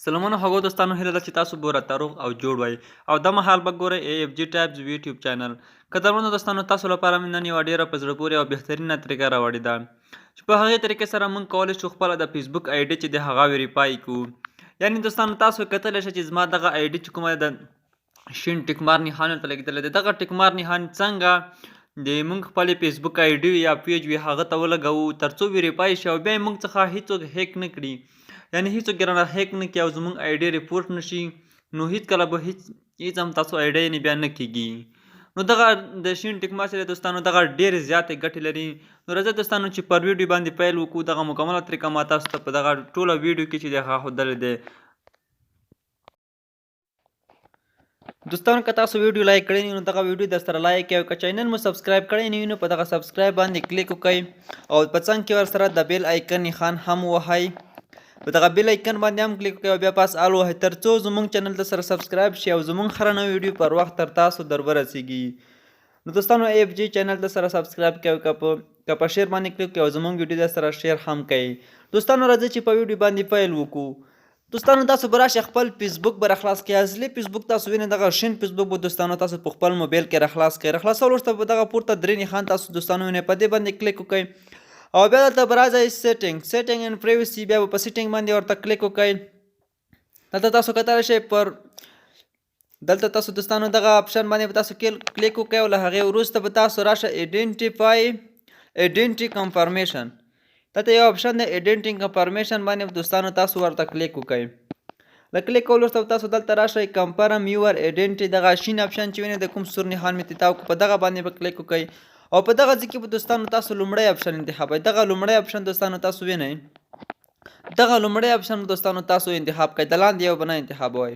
سلامونه هغو دوستانو هیله ده چې تاسو به راته روغ او جوړ وئ او دا مهال به ګورئ AFG ټایپز یوټیوب چینل. که درنو دوستانو تاسو لپاره مې نن یوه ډېره په زړه پورې او بهترینه طریقه راوړې ده چې په هغې طریقې سره موږ کولی شو خپله د فیسبوک آی ډي چې د هغه ویریفای کړو. یعنې دوستانو تاسو کتلی شئ چې زما دغه آی ډي چې کومه د شین ټیک مار نښان ورته لګېدلی دی. دغه ټیک مار نښان څنګه د موږ خپلې فیسبوک آی ډي یا پیج وي هغه ته ولګوو تر څو ویریفای شي او بیا یې موږ څخه هیڅوک هیک نه کړي، یعنې هیڅوک یې رانه هیک نه کړي او زموږ آی ډي ریپورټ نه شي، نو هیڅکله به هیڅ هم تاسو آی ډي یعنې بیا نه کېږي. نو دغه د شین ټیک مار چې دی دوستانو دغه ډېرې زیاتې ګټې لري. نو راځئ دوستانو چې پر ویډیو باندې پیل وکړو. دغه مکمله طریقه ما تاسو ته په دغه ټوله ویډیو کې چې دی هغه ښودلی دی. دوستانو که تاسو ویډیو لایک کړی نه وي نو دغه ویډیو در سره لایک کړئ او که چینل مو سبسکرایب کړی نه وي نو په دغه سبسکرایب باندې کلیک وکړئ او په څنګ کې ورسره د بیل آیکن نښان هم ووهئ. په دغه بیل آیکن باندې هم کلیک وکړئ او بیا پاس آل ووهئ تر څو زموږ چینل ته سره سبسکرایب شي او زموږ هره نوې ویډیو پر وخت تر تاسو در ورسیږي. نو دوستانو AFG چینل ته سره سبسکرایب کړئ که په شیر باندې کلیک کړئ او زموږ ویډیو در سره شیر هم کړئ. دوستانو راځئ چې په ویډیو باندې پیل وکړو. دوستانو تاسو به راشئ خپل فیسبوک به راخلاص کړئ. اصلي فیسبوک تاسو وینئ دغه شین فیسبوک به دوستانو تاسو په خپل موبایل کې راخلاص کړئ. راخلاصولو وروسته به دغه پورته درې نښان تاسو دوستانو وینئ، په دې باندې کلیک وکړئ او بیا دلته به راځئ سیټینګ اینډ پرایوسي، بیا به په سیټینګ باندې ورته کلیک وکړئ. دلته تاسو کتلی شئ دلته تاسو دوستانو دغه اپشن باندې به تاسو کلیک وکړئ او له هغې وروسته به تاسو راشه ایډنټي کنفرمیشن. دلته یو اپشن دی ایډنټي کنفرمیشن باندې دوستانو تاسو ورته کلیک وکړئ. له کلیک کولو وروسته تاسو دلته راشئ کنفرم یور ایډنټي، دغه شین اپشن چې وینئ د کوم سور نښان مې تاو کړو په دغه باندې به کلیک وکړئ او په دغه ځای کې به دوستانو تاسو لومړی اپشن انتخابوئ. دغه لومړی اپشن دوستانو تاسو وینئ، دغه لومړی اپشن دوستانو تاسو انتخاب کړئ، د لاندې یو به نه انتخابوئ.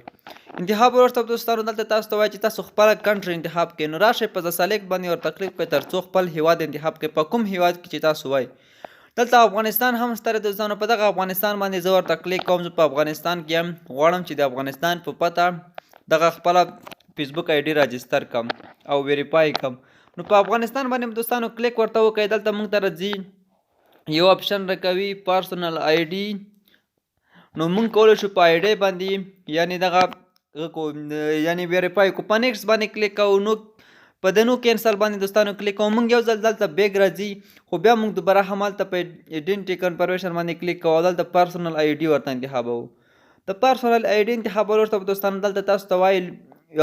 انتخاب وروسته دوستانو دلته تاسو ته وایي چې تاسو خپله کنټري انتخاب کړئ. نو راشئ په د سلیکټ باندې ورته کلیک کړئ تر څو خپل هیواد انتخاب کړئ په کوم هیواد کې چې تاسو وایي. دلته افغانستان هم شته دوستانو، په دغه افغانستان باندې زه ورته کلیک کوم. زه په افغانستان کې هم غواړم چې د افغانستان په پته دغه خپله فیسبوک آی ډي راجستر کړم او ویریفای کړم. نو په افغانستان باندې دوستانو کلیک ورته وکړئ. دلته موږ ته راځي یو اپشن راکوي پرسنل آی ډي. نو موږ کولی شو په آی ډي باندې یعنې دغه یعنې ویریفای کړو. په نیکسټ باندې کلیک کوو. نو په د نو کینسل باندې دوستانو کلیک کوو. موږ یو ځل دلته بیک راځي خو بیا موږ دوباره همالته په ایډنټي کنفرمیشن باندې کلیک کوو او دلته پرسنل آی ډي ورته انتخابوو. د پرسنل آی ډي انتخابولو وروسته دوستانو دلته تاسو ته وایي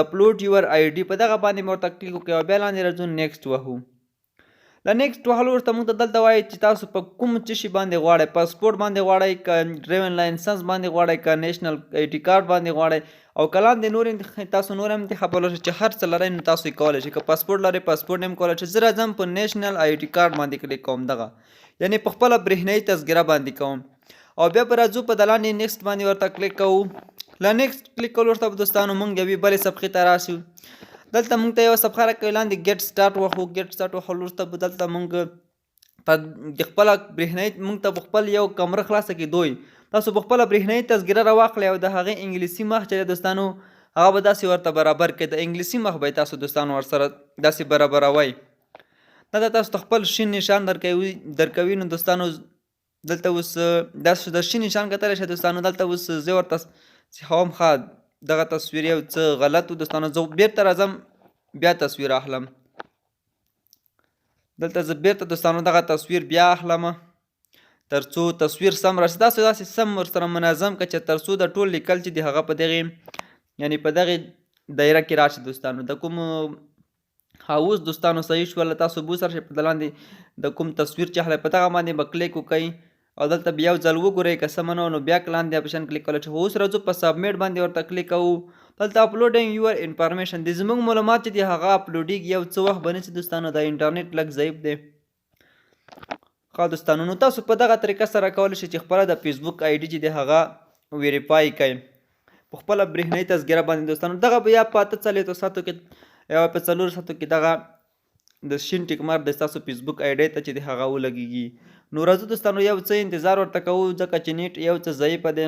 اپلوډ یور آی ډي، په دغه باندې مې ورته کلیک وکړئ او بیا لاندې راځو نیکسټ وهو. له نیکسټ وهلو وروسته موږ ته دلته وایي چې تاسو په کوم څه شي باندې غواړئ، پاسپورټ باندې غواړئ که ډرایوینګ لایسنس باندې غواړئ که نیشنل آی ډي کارت باندې غواړئ او که لاندې نور تاسو نور هم انتخابولی شئ چې هر څه لرئ نو تاسو یې کولی شئ. که پاسپورټ لرئ پاسپورټ هم کولی شئ. زه راځم په نیشنل آی ډي کارت باندې کلیک کوم، دغه یعنې په خپله برېښنایي تذکره باندې کوم او بیا به راځو په د لاندې نیکسټ باندې ورته کلیک کوو. له نیکسټ کلیک کولو وروسته به دوستانو موږ یوې بلې صفحې ته راشو. دلته موږ ته یوه صفحه راکوي لاندې ګیټ سټارټ وهو. ګیټ سټارټ وهلو وروسته به دلته موږ په د خپله برېښنایي موږ ته به خپل یو کمره خلاصه کړي دوی. تاسو به خپله برېښنایي تذکره راواخلئ او د هغې انګلیسي مخ چې دی دوستانو هغه به داسې ورته برابر کړئ. د انګلیسي مخ به یې تاسو دوستانو ورسره داسې برابروئ. دلته تاسو ته خپل شین نشان درکوي. نو دوستانو دلته اوس داسې د شین نشان کتلی شئ دوستانو. دلته اوس زه ورته هم ښه دغه تصویر یو څه غلط و دوستانو. زه بیرته راځم بیا تصویر اخلم. دلته زه بیرته دوستانو دغه تصویر بیا اخلم تر څو تصویر سم راشي. تاسو داسې سم ورسره منظم کړه چې تر څو د ټول لیکل چې د هغه په دغې یعنې په دغې دایره کې راشي دوستانو. د کوم اوس دوستانو صحیح شول. تاسو به وسره شئ په د لاندې د کوم تصویر چې اخلی په دغه باندې به کلیک وکړئ او دلته بیا یو ځل وګورئ که سمه نه وه نو بیا لاندې اپشن کلیک کولی شئ. اوس راځو په سبمیټ باندې ورته کلیک کوو. دلته اپلوډینګ یور انفارمیشن د زموږ معلومات چې دي هغه اپلوډېږي. یو څه وخت به نیسي دوستانو، د انټرنیټ لږ ضعیف دی. ښه دوستانو نو تاسو په دغه طریقه سره کولی شئ چې خپله د فیسبوک آی ډي چې دی هغه ویریفای کړئ په خپله برېښنایي تذکره باندې دوستانو. دغه به یا په 8 څلوېښتو ساعتو کې یا په 4 ساعتو کې دغه د شین ټیک مارک د ستاسو فیسبوک آی ډي ته چې دی هغه ولګېږي. نو راځو دوستانو یو څه انتظار ورته کوو ځکه چې نیټ یو څه ضعیفه دی.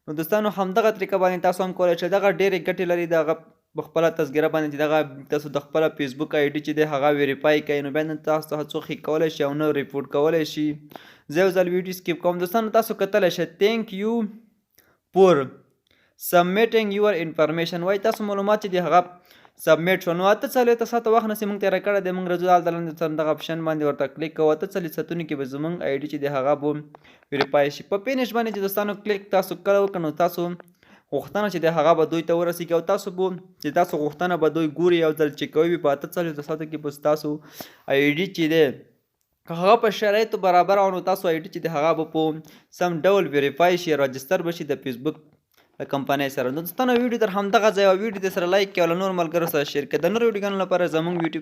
نو دوستانو همدغه طریقه باندې تاسو هم کولی شئ. دغه ډېرې ګټې لري دغه په خپله تذکره باندې چې دغه تاسو د خپله فیسبوک آی ډي چې دی هغه ویریفای کړئ نو بیا نه تاسو څخه څوک هیک کولی شي او نه ریپورټ کولی شي. زه یو ځل ویډیو سکیپ کوم دوستانو. تاسو کتلی شئ تھینک یو فور سبمیټینګ یور انفارمیشن وای تاسو معلومات چې دی هغه سبمیټ شو. نو اته څلوېښت ساعته وخت نه چې موږ تېره کړی دی موږ راځو دلته لاندې دغه اپشن باندې ورته کلیک کوو. اته څلوېښت ساعتونو کې به زموږ آی ډي چې دی هغه به ویریفای شي. په فینش باندې چې دوستانو کلیک تاسو کله وکړئ نو تاسو غوښتنه چې دی هغه به دوی ته ورسیږي او تاسو به چې تاسو غوښتنه به دوی ګوري یو ځل چیک کوي په اته څلوېښتو ساعتو کې به ستاسو آی ډي چې دی که هغه په شرایطو برابر او نو تاسو آی ډي چې دی هغه به په سم ډول ویریفای شي راجستر به شي د فیسبوک د کمپنۍ سره. نو دوستانو ویډیو تر همدغه ځای او ویډیو د سره لایک کړئ او له نور ملګرو سره شیر کړئ. د نورو ویډیوګانو لپاره زموږ یوټیوب